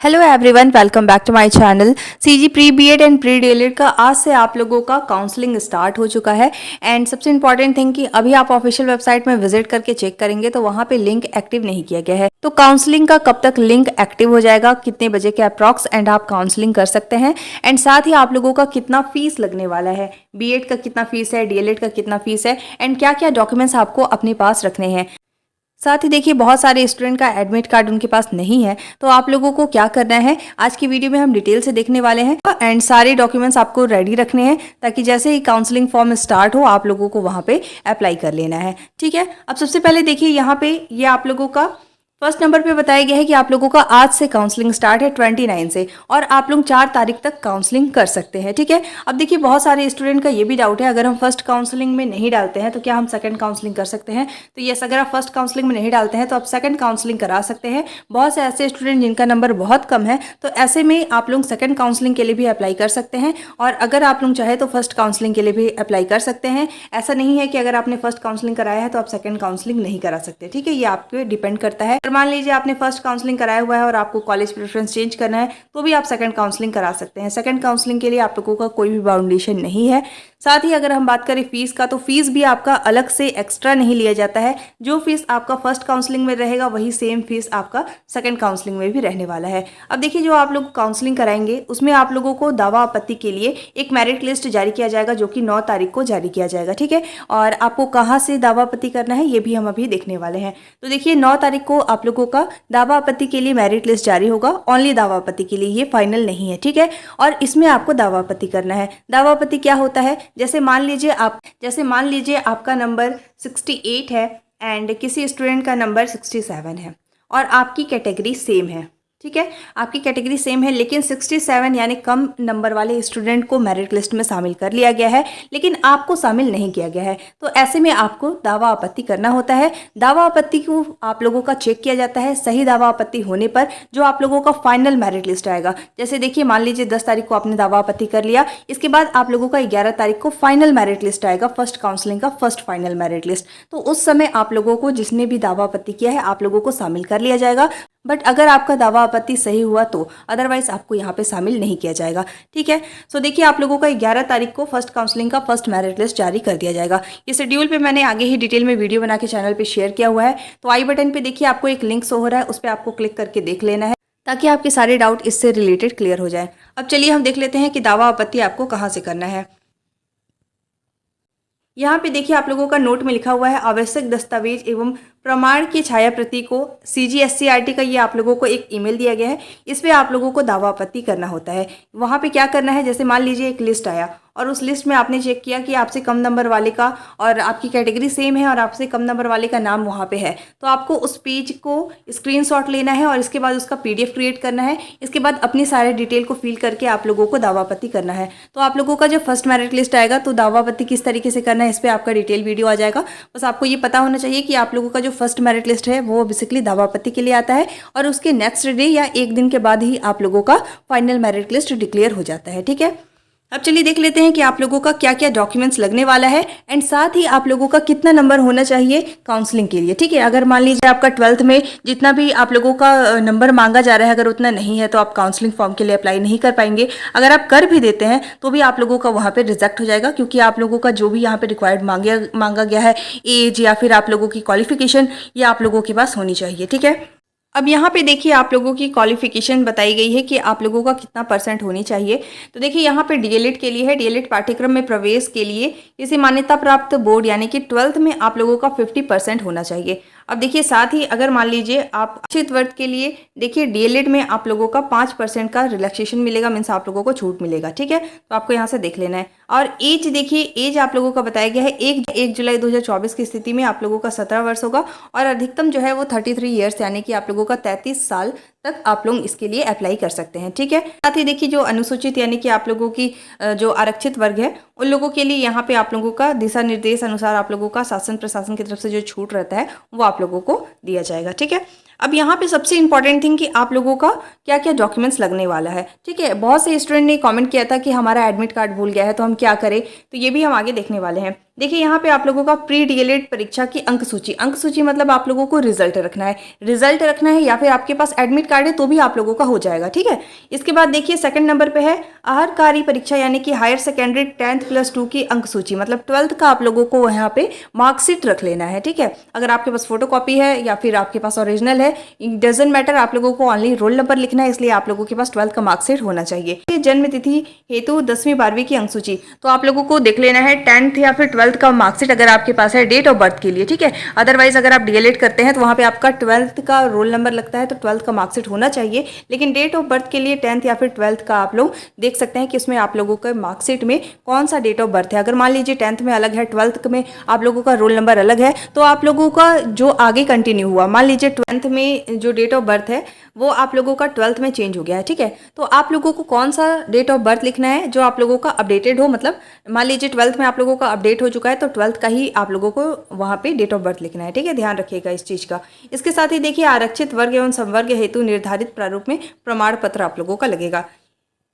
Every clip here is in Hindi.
Hello everyone, welcome back to my channel. CG pre BEd and pre DElEd का आज से आप लोगों का काउंसलिंग स्टार्ट हो चुका है। एंड सबसे इंपॉर्टेंट थिंग कि अभी आप ऑफिशियल वेबसाइट में विजिट करके चेक करेंगे तो वहाँ पे लिंक एक्टिव नहीं किया गया है। तो काउंसलिंग का कब तक लिंक एक्टिव हो जाएगा, कितने बजे के अप्रॉक्स एंड आप काउंसलिंग कर सकते हैं, एंड साथ ही आप लोगों का कितना फीस लगने वाला है, बीएड का कितना फीस है, डीएलएड का कितना फीस है, एंड क्या क्या डॉक्यूमेंट्स आपको अपने पास रखने हैं। साथ ही देखिए, बहुत सारे स्टूडेंट का एडमिट कार्ड उनके पास नहीं है, तो आप लोगों को क्या करना है, आज की वीडियो में हम डिटेल से देखने वाले हैं। एंड सारे डॉक्यूमेंट्स आपको रेडी रखने हैं ताकि जैसे ही काउंसलिंग फॉर्म स्टार्ट हो आप लोगों को वहां पे अप्लाई कर लेना है। ठीक है, अब सबसे पहले देखिए यहाँ पे ये आप लोगों का फर्स्ट नंबर पे बताया गया है कि आप लोगों का आज से काउंसलिंग स्टार्ट है 29 से, और आप लोग 4 तारीख तक काउंसलिंग कर सकते हैं। ठीक है, अब देखिए बहुत सारे स्टूडेंट का ये भी डाउट है, अगर हम फर्स्ट काउंसलिंग में नहीं डालते हैं तो क्या हम सेकंड काउंसलिंग कर सकते हैं। तो यस, अगर आप फर्स्ट काउंसलिंग में नहीं डालते हैं तो आप सेकंड काउंसलिंग करा सकते हैं। बहुत से ऐसे स्टूडेंट जिनका नंबर बहुत कम है, तो ऐसे में आप लोग सेकंड काउंसलिंग के लिए भी अप्लाई कर सकते हैं, और अगर आप लोग चाहे तो फर्स्ट काउंसलिंग के लिए भी अप्लाई कर सकते हैं। ऐसा नहीं है कि अगर आपने फर्स्ट काउंसलिंग कराया है तो आप सेकंड काउंसलिंग नहीं करा सकते। ठीक है, ये आप पे डिपेंड करता है। और मान लीजिए आपने फर्स्ट काउंसलिंग कराया हुआ है और आपको कॉलेज प्रेफरेंस चेंज करना है तो भी आप सेकंड काउंसलिंग करा सकते हैं। सेकंड काउंसलिंग के लिए आप लोगों का कोई भी बाउंडेशन नहीं है। साथ ही अगर हम बात करें फीस का, तो फीस भी आपका अलग से एक्स्ट्रा नहीं लिया जाता है। जो फीस आपका फर्स्ट काउंसलिंग में रहेगा वही सेम फीस आपका सेकंड काउंसलिंग में भी रहने वाला है। अब देखिए, जो आप लोग काउंसलिंग कराएंगे उसमें आप लोगों को दावा आपत्ति के लिए एक मेरिट लिस्ट जारी किया जाएगा, जो कि 9 तारीख को जारी किया जाएगा। ठीक है, और आपको कहाँ से दावा आपत्ति करना है ये भी हम अभी देखने वाले हैं। तो देखिए, 9 तारीख को आप लोगों का दावा आपत्ति के लिए मेरिट लिस्ट जारी होगा, ओनली दावा आपत्ति के लिए, ये फाइनल नहीं है। ठीक है, और इसमें आपको दावा आपत्ति करना है। दावा आपत्ति क्या होता है, जैसे मान लीजिए आपका नंबर 68 है एंड किसी स्टूडेंट का नंबर 67 है और आपकी कैटेगरी सेम है। ठीक है, आपकी कैटेगरी सेम है, लेकिन 67 यानी कम नंबर वाले स्टूडेंट को मेरिट लिस्ट में शामिल कर लिया गया है, लेकिन आपको शामिल नहीं किया गया है। तो ऐसे में आपको दावा आपत्ति करना होता है। दावा आपत्ति को आप लोगों का चेक किया जाता है। सही दावा आपत्ति होने पर जो आप लोगों का फाइनल मेरिट लिस्ट आएगा, जैसे देखिए मान लीजिए 10 तारीख को आपने दावा आपत्ति कर लिया, इसके बाद आप लोगों का 11 तारीख को फाइनल मेरिट लिस्ट आएगा, फर्स्ट काउंसलिंग का फर्स्ट फाइनल मेरिट लिस्ट। तो उस समय आप लोगों को, जिसने भी दावा आपत्ति किया है, आप लोगों को शामिल कर लिया जाएगा। बट अगर आपका दावा आपत्ति सही हुआ तो अदरवाइज आपको यहाँ पे शामिल नहीं किया जाएगा। ठीक है, सो देखिए आप लोगों का 11 तारीख को फर्स्ट काउंसलिंग का फर्स्ट मेरिट लिस्ट जारी कर दिया जाएगा। ये शेड्यूल पे मैंने आगे ही डिटेल में वीडियो बना के चैनल पे शेयर किया हुआ है। तो आई बटन पे देखिए आपको एक लिंक शो हो रहा है, उस पर आपको क्लिक करके देख लेना है ताकि आपके सारे डाउट इससे रिलेटेड क्लियर हो जाए। अब चलिए हम देख लेते हैं कि दावा आपत्ति आपको कहाँ से करना है। यहाँ पे देखिए आप लोगों का नोट में लिखा हुआ है, आवश्यक दस्तावेज एवं प्रमाण की छाया प्रति को CGSCRT का ये आप लोगों को एक ईमेल दिया गया है। इस पे आप लोगों को दावा आपत्ति करना होता है। वहाँ पे क्या करना है, जैसे मान लीजिए एक लिस्ट आया और उस लिस्ट में आपने चेक किया कि आपसे कम नंबर वाले का और आपकी कैटेगरी सेम है और आपसे कम नंबर वाले का नाम वहाँ पे है, तो आपको उस पेज को स्क्रीनशॉट लेना है और इसके बाद उसका PDF क्रिएट करना है। इसके बाद अपनी सारे डिटेल को फिल करके आप लोगों को दावा आपत्ति करना है। तो आप लोगों का जब फर्स्ट मेरिट लिस्ट आएगा तो दावा आपत्ति किस तरीके से करना है इस पर आपका डिटेल वीडियो आ जाएगा। बस आपको ये पता होना चाहिए कि आप लोगों का जो फर्स्ट मेरिट लिस्ट है वो बेसिकली दावा आपत्ति के लिए आता है, और उसके नेक्स्ट डे या एक दिन के बाद ही आप लोगों का फाइनल मेरिट लिस्ट डिक्लेयर हो जाता है। ठीक है, अब चलिए देख लेते हैं कि आप लोगों का क्या क्या डॉक्यूमेंट्स लगने वाला है, एंड साथ ही आप लोगों का कितना नंबर होना चाहिए काउंसलिंग के लिए। ठीक है, अगर मान लीजिए आपका 12th में जितना भी आप लोगों का नंबर मांगा जा रहा है, अगर उतना नहीं है तो आप काउंसलिंग फॉर्म के लिए अप्लाई नहीं कर पाएंगे। अगर आप कर भी देते हैं तो भी आप लोगों का वहाँ पे रिजेक्ट हो जाएगा, क्योंकि आप लोगों का जो भी यहाँ पे रिक्वायर्ड मांगा गया है, एज या फिर आप लोगों की क्वालिफिकेशन, ये आप लोगों के पास होनी चाहिए। ठीक है, अब यहाँ पे देखिए आप लोगों की क्वालिफिकेशन बताई गई है कि आप लोगों का कितना % होनी चाहिए। तो देखिए यहाँ पे डीएलएड के लिए है, डीएलएड पाठ्यक्रम में प्रवेश के लिए इसे मान्यता प्राप्त बोर्ड यानी कि 12th में आप लोगों का 50% होना चाहिए। अब देखिए साथ ही अगर मान लीजिए आप शिक्षित वर्ग के लिए, देखिए डीएलएड में आप लोगों का 5% का रिलैक्सेशन मिलेगा, मीन्स आप लोगों को छूट मिलेगा। ठीक है, तो आपको यहाँ से देख लेना है। और एज देखिए, एज आप लोगों का बताया गया है 1 जुलाई 2024 की स्थिति में आप लोगों का 17 वर्ष होगा, और अधिकतम जो है वो 33 ईयर्स यानी कि आप लोगों का 33 साल तक आप लोग इसके लिए अप्लाई कर सकते हैं। ठीक है, साथ ही देखिए जो अनुसूचित यानी कि आप लोगों की जो आरक्षित वर्ग है उन लोगों के लिए यहाँ पे आप लोगों का दिशा निर्देश अनुसार आप लोगों का शासन प्रशासन की तरफ से जो छूट रहता है वो आप लोगों को दिया जाएगा। ठीक है, अब यहाँ पे सबसे इंपॉर्टेंट थिंग कि आप लोगों का क्या क्या डॉक्यूमेंट्स लगने वाला है। ठीक है, बहुत से स्टूडेंट ने कमेंट किया था कि हमारा एडमिट कार्ड भूल गया है तो हम क्या करें, तो ये भी हम आगे देखने वाले हैं। देखिए यहाँ पे आप लोगों का प्री डीएलएड परीक्षा की अंक सूची मतलब आप लोगों को रिजल्ट रखना है, या फिर आपके पास एडमिट कार्ड है तो भी आप लोगों का हो जाएगा, ठीक है। इसके बाद देखिए सेकंड नंबर पे है आहरकारी परीक्षा यानी कि हायर सेकेंडरी 10th+2 की अंक सूची, मतलब 12th का आप लोगों को यहाँ पे मार्कशीट रख लेना है, ठीक है। अगर आपके पास फोटो कॉपी है या फिर आपके पास ओरिजिनल है, इट डजेंट मैटर, आप लोगों को ओनली रोल नंबर लिखना है, इसलिए आप लोगों के पास 12th का मार्कशीट होना चाहिए। जन्म तिथि हेतु 10वीं 12वीं की अंक सूची, तो आप लोगों को देख लेना है 10th या फिर 12th का मार्कशीट अगर आपके पास है डेट ऑफ बर्थ के लिए, ठीक है। अदरवाइज अगर आप डीएलएड करते हैं तो वहाँ पे आपका 12th का रोल नंबर लगता है, तो 12th का मार्कशीट होना चाहिए। लेकिन डेट ऑफ बर्थ के लिए 10th या फिर 12th का आप लोग देख सकते हैं कि उसमें आप लोगों का मार्कशीट में कौन सा डेट ऑफ बर्थ है। अगर मान लीजिए 10th में अलग है, 12th में आप लोगों का रोल नंबर अलग है, तो आप लोगों का जो आगे कंटिन्यू हुआ, मान लीजिए 10th में जो डेट ऑफ बर्थ है वो आप लोगों का 12th में चेंज हो गया है, ठीक है। तो आप लोगों को कौन सा डेट ऑफ बर्थ लिखना है जो आप लोगों का अपडेटेड हो, मतलब मान लीजिए 12th में आप लोगों का अपडेट हो चुका है तो 12th का ही आप लोगों को वहाँ पे डेट ऑफ बर्थ लिखना है, ठीक है। ध्यान रखिएगा इस चीज़ का। इसके साथ ही देखिए आरक्षित वर्ग एवं संवर्ग हेतु निर्धारित प्रारूप में प्रमाण पत्र आप लोगों का लगेगा।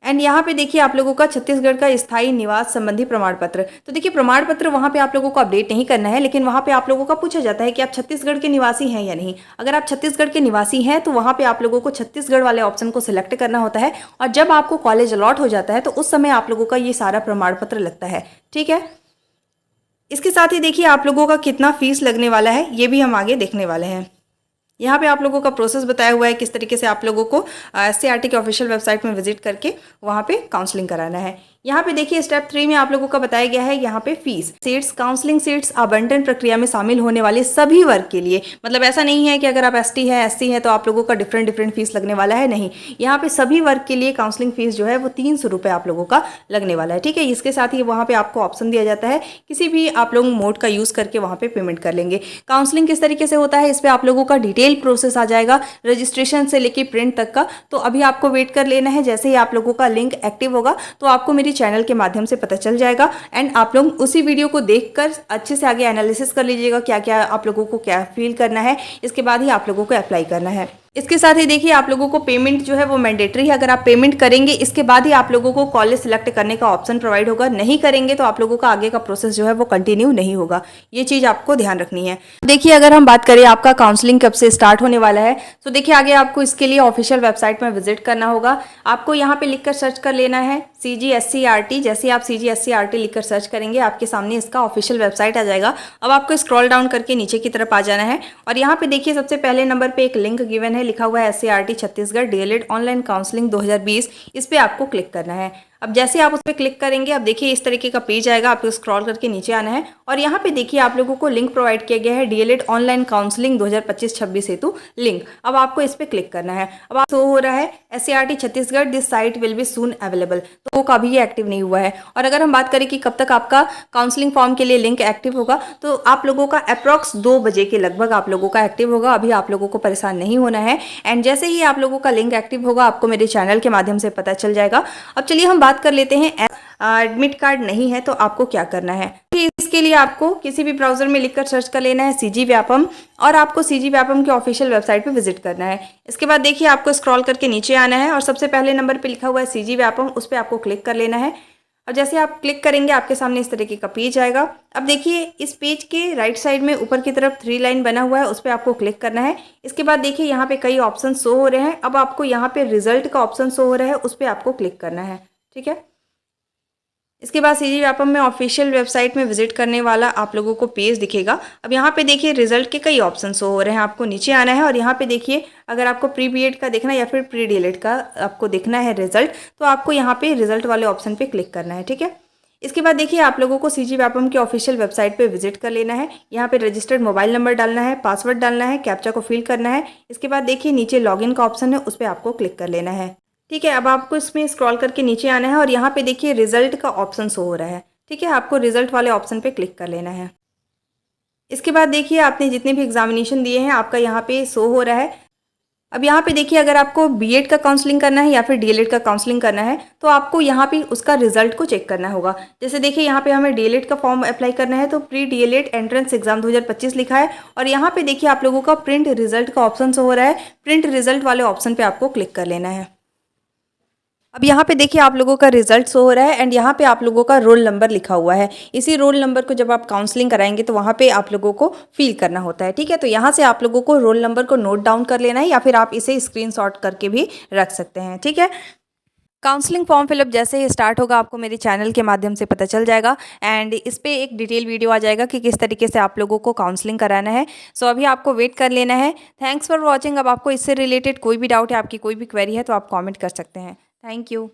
एंड यहाँ पे देखिए आप लोगों का छत्तीसगढ़ का स्थायी निवास संबंधी प्रमाण पत्र, तो देखिए प्रमाण पत्र वहाँ पे आप लोगों को अपडेट नहीं करना है, लेकिन वहाँ पे आप लोगों का पूछा जाता है कि आप छत्तीसगढ़ के निवासी हैं या नहीं। अगर आप छत्तीसगढ़ के निवासी हैं तो वहाँ पे आप लोगों को छत्तीसगढ़ वाले ऑप्शन को सिलेक्ट करना होता है, और जब आपको कॉलेज अलॉट हो जाता है तो उस समय आप लोगों का ये सारा प्रमाण पत्र लगता है, ठीक है। इसके साथ ही देखिए आप लोगों का कितना फीस लगने वाला है ये भी हम आगे देखने वाले हैं। यहाँ पे आप लोगों का प्रोसेस बताया हुआ है किस तरीके से आप लोगों को एससीईआरटी के ऑफिशियल वेबसाइट में विजिट करके वहाँ पे काउंसलिंग कराना है। यहाँ पे देखिए स्टेप 3 में आप लोगों का बताया गया है यहाँ पे फीस सीट्स, काउंसलिंग सीट्स आवंटन प्रक्रिया में शामिल होने वाले सभी वर्ग के लिए, मतलब ऐसा नहीं है कि अगर आप एसटी है एससी है तो आप लोगों का डिफरेंट फीस लगने वाला है, नहीं। यहाँ पे सभी वर्ग के लिए काउंसलिंग फीस जो है वो 300 रुपये आप लोगों का लगने वाला है, ठीक है। इसके साथ ही वहाँ पे आपको ऑप्शन दिया जाता है किसी भी आप लोग मोड का यूज़ करके वहाँ पे पेमेंट कर लेंगे। काउंसलिंग किस तरीके से होता है इस पर आप लोगों का डिटेल प्रोसेस आ जाएगा, रजिस्ट्रेशन से लेके प्रिंट तक का। तो अभी आपको वेट कर लेना है, जैसे ही आप लोगों का लिंक एक्टिव होगा तो आपको मेरी चैनल के माध्यम से पता चल जाएगा, एंड आप लोग उसी वीडियो को देखकर अच्छे से आगे एनालिसिस कर लीजिएगा क्या क्या आप लोगों को क्या फील करना है, इसके बाद ही आप लोगों को अप्लाई करना है। इसके साथ ही देखिए आप लोगों को पेमेंट जो है वो मैंडेटरी है, अगर आप पेमेंट करेंगे इसके बाद ही आप लोगों को कॉलेज सिलेक्ट करने का ऑप्शन प्रोवाइड होगा, नहीं करेंगे तो आप लोगों का आगे का प्रोसेस जो है वो कंटिन्यू नहीं होगा, ये चीज़ आपको ध्यान रखनी है। देखिए अगर हम बात करें आपका काउंसलिंग कब से स्टार्ट होने वाला है, तो देखिए आगे आपको इसके लिए ऑफिशियल वेबसाइट में विजिट करना होगा। आपको यहाँ पे लिखकर सर्च कर लेना है CGSCRT, जैसे आप CGSCRT लिखकर सर्च करेंगे आपके सामने इसका ऑफिशियल वेबसाइट आ जाएगा। अब आपको स्क्रॉल डाउन करके नीचे की तरफ आ जाना है, और यहाँ पे देखिए सबसे पहले नंबर पे एक लिंक गिवन है, लिखा हुआ है SCRT Chhattisgarh DElEd online counselling 2020, इस पे आपको क्लिक करना है। अब जैसे आप उस पर क्लिक करेंगे अब देखिए इस तरीके का पेज आएगा, आपको स्क्रॉल करके नीचे आना है, और यहाँ पे देखिए आप लोगों को लिंक प्रोवाइड किया गया है डीएलएड ऑनलाइन काउंसलिंग 2025-26 हेतु लिंक। अब आपको इस पर क्लिक करना है। अब आप शो हो रहा है SCRT Chhattisgarh this site will be soon available, तो वो कभी एक्टिव नहीं हुआ है। और अगर हम बात करें कि कब तक आपका काउंसलिंग फॉर्म के लिए लिंक एक्टिव होगा, तो आप लोगों का अप्रॉक्स 2 बजे के लगभग आप लोगों का एक्टिव होगा। अभी आप लोगों को परेशान नहीं होना है, एंड जैसे ही आप लोगों का लिंक एक्टिव होगा आपको मेरे चैनल के माध्यम से पता चल जाएगा। अब चलिए हम बात कर लेते हैं एडमिट कार्ड नहीं है तो आपको क्या करना है। इसके लिए आपको किसी भी ब्राउजर में लिखकर सर्च कर लेना है CG व्यापम, और आपको CG व्यापम के ऑफिशियल वेबसाइट पे विजिट करना है। इसके बाद देखिए आपको स्क्रॉल करके नीचे आना है, और सबसे पहले नंबर पे लिखा हुआ है CG व्यापम, उस पर आपको क्लिक कर लेना है। और जैसे आप क्लिक करेंगे आपके सामने इस तरीके का पेज आएगा। अब देखिए इस पेज के राइट साइड में ऊपर की तरफ 3 लाइन बना हुआ है, उस पर आपको क्लिक करना है। इसके बाद देखिए यहाँ पे कई ऑप्शन शो हो रहे हैं, अब आपको यहाँ पे रिजल्ट का ऑप्शन शो हो रहा है, उस पर आपको क्लिक करना है, ठीक है। इसके बाद CG व्यापम में ऑफिशियल वेबसाइट में विजिट करने वाला आप लोगों को पेज दिखेगा। अब यहाँ पे देखिए रिजल्ट के कई ऑप्शन शो हो रहे हैं, आपको नीचे आना है, और यहाँ पे देखिए अगर आपको प्री बीएड का देखना है या फिर प्री डीएलएड का आपको देखना है रिजल्ट, तो आपको यहाँ पे रिजल्ट वाले ऑप्शन पे क्लिक करना है, ठीक है। इसके बाद देखिए आप लोगों को CG व्यापम के ऑफिशियल वेबसाइट पे विजिट कर लेना है। यहाँ पे रजिस्टर्ड मोबाइल नंबर डालना है, पासवर्ड डालना है, कैप्चा को फिल करना है। इसके बाद देखिए नीचे लॉगिन का ऑप्शन है, उस पर आपको क्लिक कर लेना है, ठीक है। अब आपको इसमें स्क्रॉल करके नीचे आना है, और यहाँ पे देखिए रिजल्ट का ऑप्शन शो हो रहा है, ठीक है। आपको रिजल्ट वाले ऑप्शन पे क्लिक कर लेना है। इसके बाद देखिए आपने जितने भी एग्जामिनेशन दिए हैं आपका यहाँ पे शो हो रहा है। अब यहाँ पे देखिए अगर आपको बीएड का काउंसलिंग करना है या फिर डीएलएड का काउंसलिंग करना है तो आपको यहाँ पे उसका रिजल्ट को चेक करना होगा। जैसे देखिए यहाँ पे हमें डीएलएड का फॉर्म अप्लाई करना है, तो प्री डीएलएड एंट्रेंस एग्जाम 2025 लिखा है, और यहाँ पे देखिए आप लोगों का प्रिंट रिजल्ट का ऑप्शन शो हो रहा है। प्रिंट रिजल्ट वाले ऑप्शन पे आपको क्लिक कर लेना है। अब यहाँ पे देखिए आप लोगों का रिजल्ट शो हो रहा है एंड यहाँ पे आप लोगों का रोल नंबर लिखा हुआ है। इसी रोल नंबर को जब आप काउंसलिंग कराएंगे तो वहाँ पे आप लोगों को फिल करना होता है, ठीक है। तो यहाँ से आप लोगों को रोल नंबर को नोट डाउन कर लेना है या फिर आप इसे स्क्रीनशॉट करके भी रख सकते हैं, ठीक है। काउंसलिंग फॉर्म फिलअप जैसे ही स्टार्ट होगा आपको मेरे चैनल के माध्यम से पता चल जाएगा एंड इस पे एक डिटेल वीडियो आ जाएगा कि किस तरीके से आप लोगों को काउंसलिंग कराना है। सो अभी आपको वेट कर लेना है। Thanks for watching. अब आपको इससे रिलेटेड कोई भी डाउट है, आपकी कोई भी क्वेरी है तो आप कमेंट कर सकते हैं। Thank you.